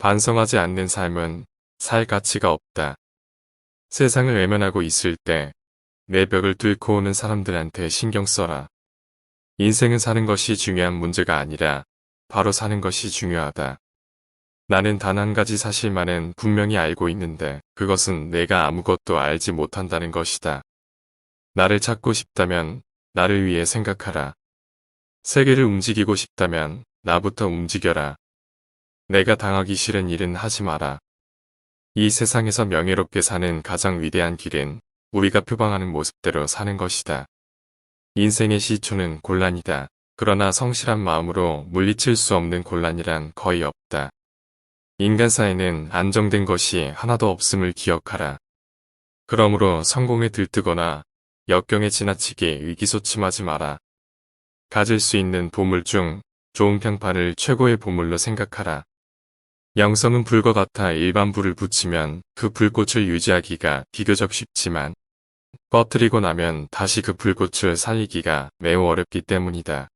반성하지 않는 삶은 살 가치가 없다. 세상을 외면하고 있을 때 내 벽을 뚫고 오는 사람들한테 신경 써라. 인생은 사는 것이 중요한 문제가 아니라 바로 사는 것이 중요하다. 나는 단 한 가지 사실만은 분명히 알고 있는데 그것은 내가 아무것도 알지 못한다는 것이다. 나를 찾고 싶다면 나를 위해 생각하라. 세계를 움직이고 싶다면 나부터 움직여라. 내가 당하기 싫은 일은 하지 마라. 이 세상에서 명예롭게 사는 가장 위대한 길은 우리가 표방하는 모습대로 사는 것이다. 인생의 시초는 곤란이다. 그러나 성실한 마음으로 물리칠 수 없는 곤란이란 거의 없다. 인간 사이는 안정된 것이 하나도 없음을 기억하라. 그러므로 성공에 들뜨거나 역경에 지나치게 의기소침하지 마라. 가질 수 있는 보물 중 좋은 평판을 최고의 보물로 생각하라. 영성은 불과 같아 일반 불을 붙이면 그 불꽃을 유지하기가 비교적 쉽지만 꺼뜨리고 나면 다시 그 불꽃을 살리기가 매우 어렵기 때문이다.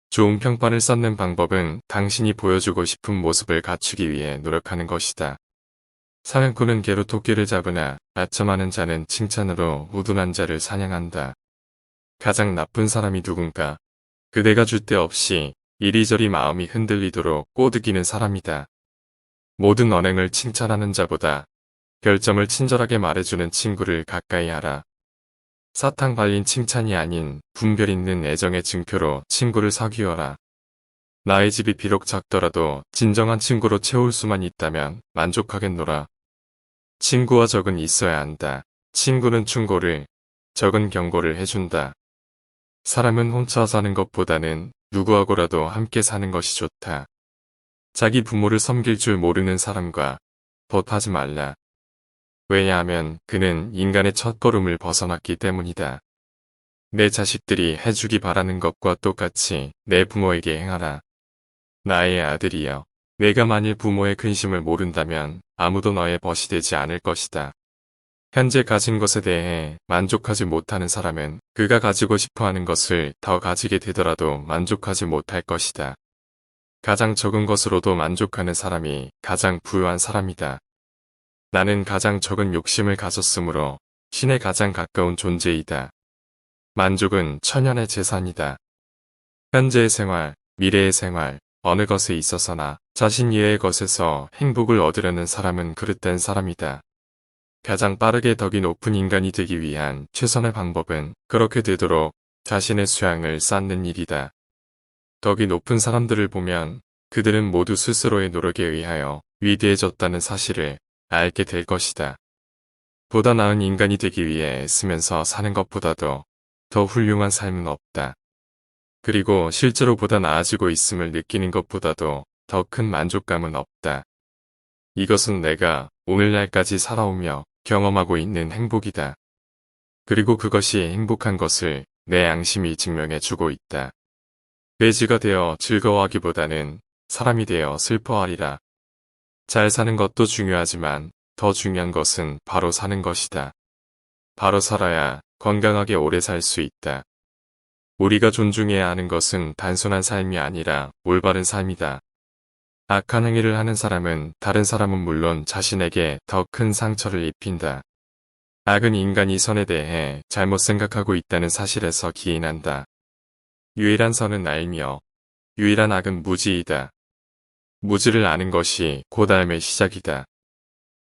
좋은 평판을 쌓는 방법은 당신이 보여주고 싶은 모습을 갖추기 위해 노력하는 것이다. 사냥꾼은 개로 토끼를 잡으나 아첨하는 자는 칭찬으로 우둔한 자를 사냥한다. 가장 나쁜 사람이 누군가? 그대가 줄 데 없이 이리저리 마음이 흔들리도록 꼬드기는 사람이다. 모든 언행을 칭찬하는 자보다 별점을 친절하게 말해주는 친구를 가까이 하라. 사탕 발린 칭찬이 아닌 분별 있는 애정의 증표로 친구를 사귀어라. 나의 집이 비록 작더라도 진정한 친구로 채울 수만 있다면 만족하겠노라. 친구와 적은 있어야 한다. 친구는 충고를, 적은 경고를 해준다. 사람은 혼자 사는 것보다는 누구하고라도 함께 사는 것이 좋다. 자기 부모를 섬길 줄 모르는 사람과 법하지 말라. 왜냐하면 그는 인간의 첫걸음을 벗어났기 때문이다. 내 자식들이 해주기 바라는 것과 똑같이 내 부모에게 행하라. 나의 아들이여, 내가 만일 부모의 근심을 모른다면 아무도 너의 벗이 되지 않을 것이다. 현재 가진 것에 대해 만족하지 못하는 사람은 그가 가지고 싶어하는 것을 더 가지게 되더라도 만족하지 못할 것이다. 가장 적은 것으로도 만족하는 사람이 가장 부유한 사람이다. 나는 가장 적은 욕심을 가졌으므로 신에 가장 가까운 존재이다. 만족은 천연의 재산이다. 현재의 생활, 미래의 생활, 어느 것에 있어서나 자신 이외의 것에서 행복을 얻으려는 사람은 그릇된 사람이다. 가장 빠르게 덕이 높은 인간이 되기 위한 최선의 방법은 그렇게 되도록 자신의 수양을 쌓는 일이다. 덕이 높은 사람들을 보면 그들은 모두 스스로의 노력에 의하여 위대해졌다는 사실을 알게 될 것이다. 보다 나은 인간이 되기 위해 애쓰면서 사는 것보다도 더 훌륭한 삶은 없다. 그리고 실제로 보다 나아지고 있음을 느끼는 것보다도 더 큰 만족감은 없다. 이것은 내가 오늘날까지 살아오며 경험하고 있는 행복이다. 그리고 그것이 행복한 것을 내 양심이 증명해주고 있다. 돼지가 되어 즐거워하기보다는 사람이 되어 슬퍼하리라. 잘 사는 것도 중요하지만 더 중요한 것은 바로 사는 것이다. 바로 살아야 건강하게 오래 살 수 있다. 우리가 존중해야 하는 것은 단순한 삶이 아니라 올바른 삶이다. 악한 행위를 하는 사람은 다른 사람은 물론 자신에게 더 큰 상처를 입힌다. 악은 인간이 선에 대해 잘못 생각하고 있다는 사실에서 기인한다. 유일한 선은 알며 유일한 악은 무지이다. 무지를 아는 것이 고달의 시작이다.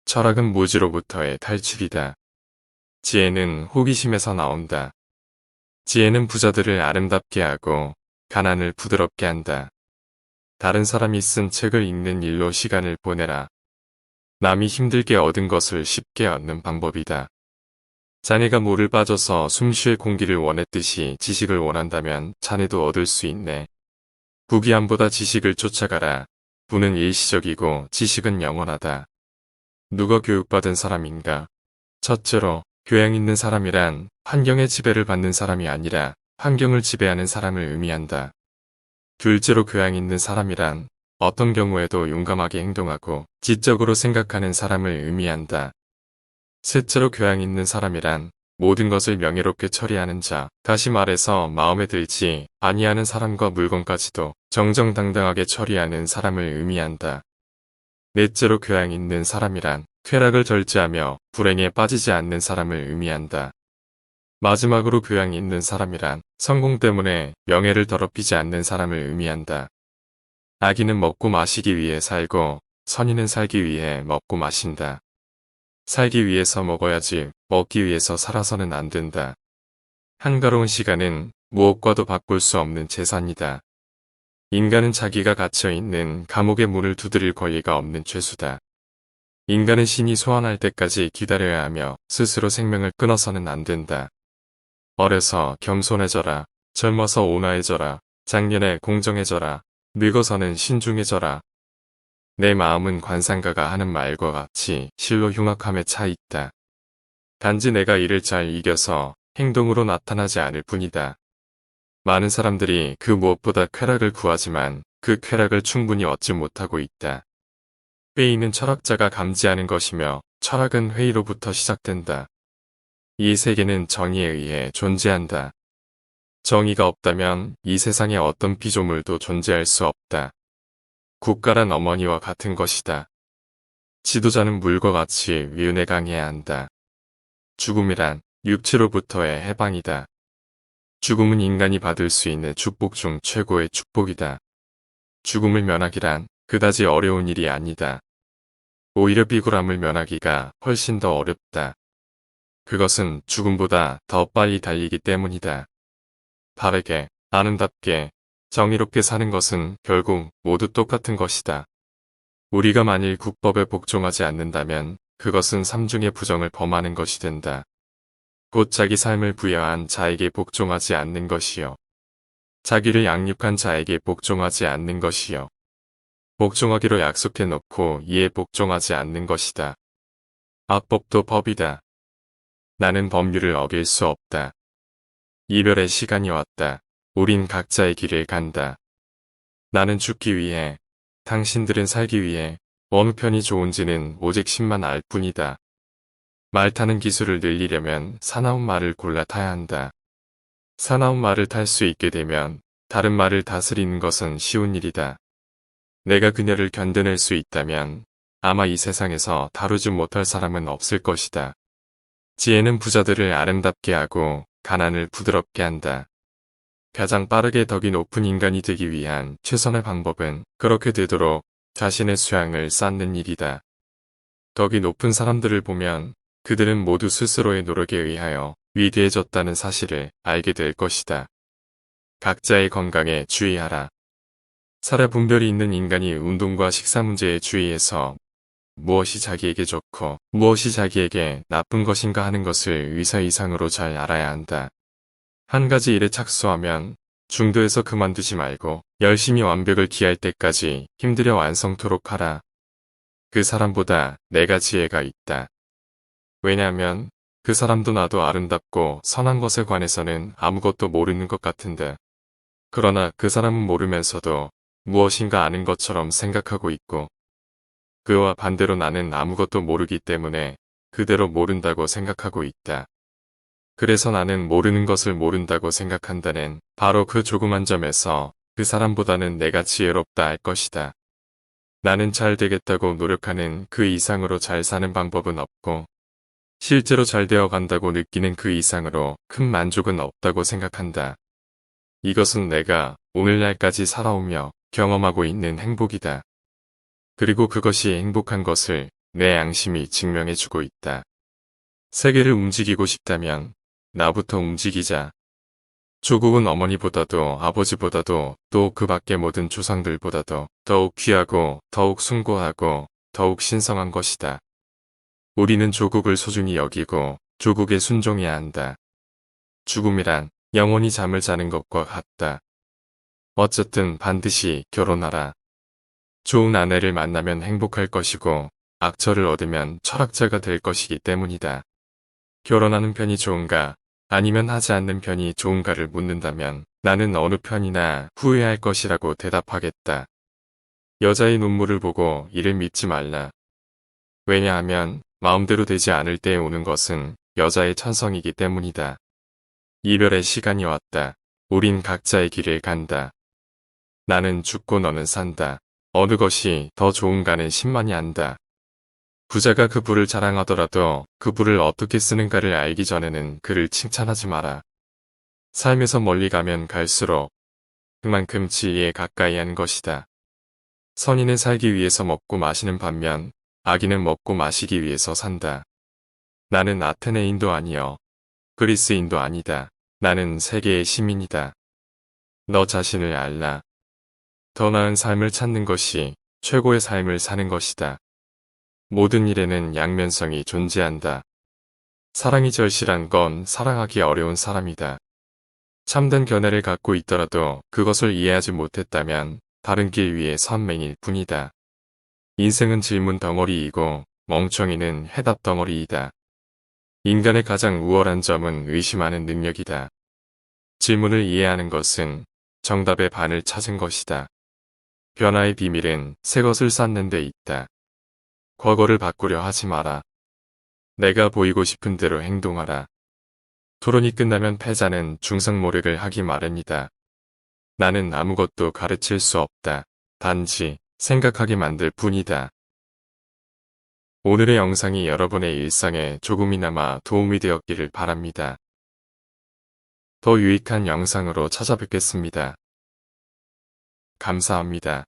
철학은 무지로부터의 탈출이다. 지혜는 호기심에서 나온다. 지혜는 부자들을 아름답게 하고 가난을 부드럽게 한다. 다른 사람이 쓴 책을 읽는 일로 시간을 보내라. 남이 힘들게 얻은 것을 쉽게 얻는 방법이다. 자네가 물을 빠져서 숨쉴 공기를 원했듯이 지식을 원한다면 자네도 얻을 수 있네. 부귀함보다 지식을 쫓아가라. 부는 일시적이고 지식은 영원하다. 누가 교육받은 사람인가? 첫째로, 교양 있는 사람이란 환경의 지배를 받는 사람이 아니라 환경을 지배하는 사람을 의미한다. 둘째로, 교양 있는 사람이란 어떤 경우에도 용감하게 행동하고 지적으로 생각하는 사람을 의미한다. 셋째로, 교양 있는 사람이란 모든 것을 명예롭게 처리하는 자, 다시 말해서 마음에 들지 아니하는 사람과 물건까지도 정정당당하게 처리하는 사람을 의미한다. 넷째로 교양 있는 사람이란 쾌락을 절제하며 불행에 빠지지 않는 사람을 의미한다. 마지막으로 교양 있는 사람이란 성공 때문에 명예를 더럽히지 않는 사람을 의미한다. 아기는 먹고 마시기 위해 살고 선인은 살기 위해 먹고 마신다. 살기 위해서 먹어야지 먹기 위해서 살아서는 안 된다. 한가로운 시간은 무엇과도 바꿀 수 없는 재산이다. 인간은 자기가 갇혀있는 감옥의 문을 두드릴 권리가 없는 죄수다. 인간은 신이 소환할 때까지 기다려야 하며 스스로 생명을 끊어서는 안 된다. 어려서 겸손해져라. 젊어서 온화해져라. 장년에 공정해져라. 늙어서는 신중해져라. 내 마음은 관상가가 하는 말과 같이 실로 흉악함에 차 있다. 단지 내가 이를 잘 이겨서 행동으로 나타나지 않을 뿐이다. 많은 사람들이 그 무엇보다 쾌락을 구하지만 그 쾌락을 충분히 얻지 못하고 있다. 회의는 철학자가 감지하는 것이며 철학은 회의로부터 시작된다. 이 세계는 정의에 의해 존재한다. 정의가 없다면 이 세상에 어떤 피조물도 존재할 수 없다. 국가란 어머니와 같은 것이다. 지도자는 물과 같이 위은에 강해야 한다. 죽음이란 육체로부터의 해방이다. 죽음은 인간이 받을 수 있는 축복 중 최고의 축복이다. 죽음을 면하기란 그다지 어려운 일이 아니다. 오히려 비굴함을 면하기가 훨씬 더 어렵다. 그것은 죽음보다 더 빨리 달리기 때문이다. 바르게, 아름답게, 정의롭게 사는 것은 결국 모두 똑같은 것이다. 우리가 만일 국법에 복종하지 않는다면 그것은 삼중의 부정을 범하는 것이 된다. 곧 자기 삶을 부여한 자에게 복종하지 않는 것이요. 자기를 양육한 자에게 복종하지 않는 것이요. 복종하기로 약속해 놓고 이에 복종하지 않는 것이다. 악법도 법이다. 나는 법률을 어길 수 없다. 이별의 시간이 왔다. 우린 각자의 길을 간다. 나는 죽기 위해, 당신들은 살기 위해 어느 편이 좋은지는 오직 신만 알 뿐이다. 말 타는 기술을 늘리려면 사나운 말을 골라 타야 한다. 사나운 말을 탈 수 있게 되면 다른 말을 다스리는 것은 쉬운 일이다. 내가 그녀를 견뎌낼 수 있다면 아마 이 세상에서 다루지 못할 사람은 없을 것이다. 지혜는 부자들을 아름답게 하고 가난을 부드럽게 한다. 가장 빠르게 덕이 높은 인간이 되기 위한 최선의 방법은 그렇게 되도록 자신의 수양을 쌓는 일이다. 덕이 높은 사람들을 보면 그들은 모두 스스로의 노력에 의하여 위대해졌다는 사실을 알게 될 것이다. 각자의 건강에 주의하라. 사회 분별이 있는 인간이 운동과 식사 문제에 주의해서 무엇이 자기에게 좋고 무엇이 자기에게 나쁜 것인가 하는 것을 의사 이상으로 잘 알아야 한다. 한 가지 일에 착수하면 중도에서 그만두지 말고 열심히 완벽을 기할 때까지 힘들여 완성토록 하라. 그 사람보다 내가 지혜가 있다. 왜냐하면 그 사람도 나도 아름답고 선한 것에 관해서는 아무것도 모르는 것 같은데. 그러나 그 사람은 모르면서도 무엇인가 아는 것처럼 생각하고 있고 그와 반대로 나는 아무것도 모르기 때문에 그대로 모른다고 생각하고 있다. 그래서 나는 모르는 것을 모른다고 생각한다는 바로 그 조그만 점에서 그 사람보다는 내가 지혜롭다 할 것이다. 나는 잘 되겠다고 노력하는 그 이상으로 잘 사는 방법은 없고 실제로 잘 되어 간다고 느끼는 그 이상으로 큰 만족은 없다고 생각한다. 이것은 내가 오늘날까지 살아오며 경험하고 있는 행복이다. 그리고 그것이 행복한 것을 내 양심이 증명해주고 있다. 세계를 움직이고 싶다면 나부터 움직이자. 조국은 어머니보다도 아버지보다도 또 그 밖의 모든 조상들보다도 더욱 귀하고 더욱 숭고하고 더욱 신성한 것이다. 우리는 조국을 소중히 여기고 조국에 순종해야 한다. 죽음이란 영원히 잠을 자는 것과 같다. 어쨌든 반드시 결혼하라. 좋은 아내를 만나면 행복할 것이고 악처를 얻으면 철학자가 될 것이기 때문이다. 결혼하는 편이 좋은가 아니면 하지 않는 편이 좋은가를 묻는다면 나는 어느 편이나 후회할 것이라고 대답하겠다. 여자의 눈물을 보고 이를 믿지 말라. 왜냐하면 마음대로 되지 않을 때에 오는 것은 여자의 천성이기 때문이다. 이별의 시간이 왔다. 우린 각자의 길을 간다. 나는 죽고 너는 산다. 어느 것이 더 좋은가는 신만이 안다. 부자가 그 부를 자랑하더라도 그 부를 어떻게 쓰는가를 알기 전에는 그를 칭찬하지 마라. 삶에서 멀리 가면 갈수록 그만큼 지혜에 가까이 하는 것이다. 선인은 살기 위해서 먹고 마시는 반면 악인은 먹고 마시기 위해서 산다. 나는 아테네인도 아니여 그리스인도 아니다. 나는 세계의 시민이다. 너 자신을 알라. 더 나은 삶을 찾는 것이 최고의 삶을 사는 것이다. 모든 일에는 양면성이 존재한다. 사랑이 절실한 건 사랑하기 어려운 사람이다. 참된 견해를 갖고 있더라도 그것을 이해하지 못했다면 다른 길 위에 선맹일 뿐이다. 인생은 질문 덩어리이고 멍청이는 해답 덩어리이다. 인간의 가장 우월한 점은 의심하는 능력이다. 질문을 이해하는 것은 정답의 반을 찾은 것이다. 변화의 비밀은 새 것을 쌓는 데 있다. 과거를 바꾸려 하지 마라. 내가 보이고 싶은 대로 행동하라. 토론이 끝나면 패자는 중상모략을 하기 마련이다. 나는 아무것도 가르칠 수 없다. 단지 생각하게 만들 뿐이다. 오늘의 영상이 여러분의 일상에 조금이나마 도움이 되었기를 바랍니다. 더 유익한 영상으로 찾아뵙겠습니다. 감사합니다.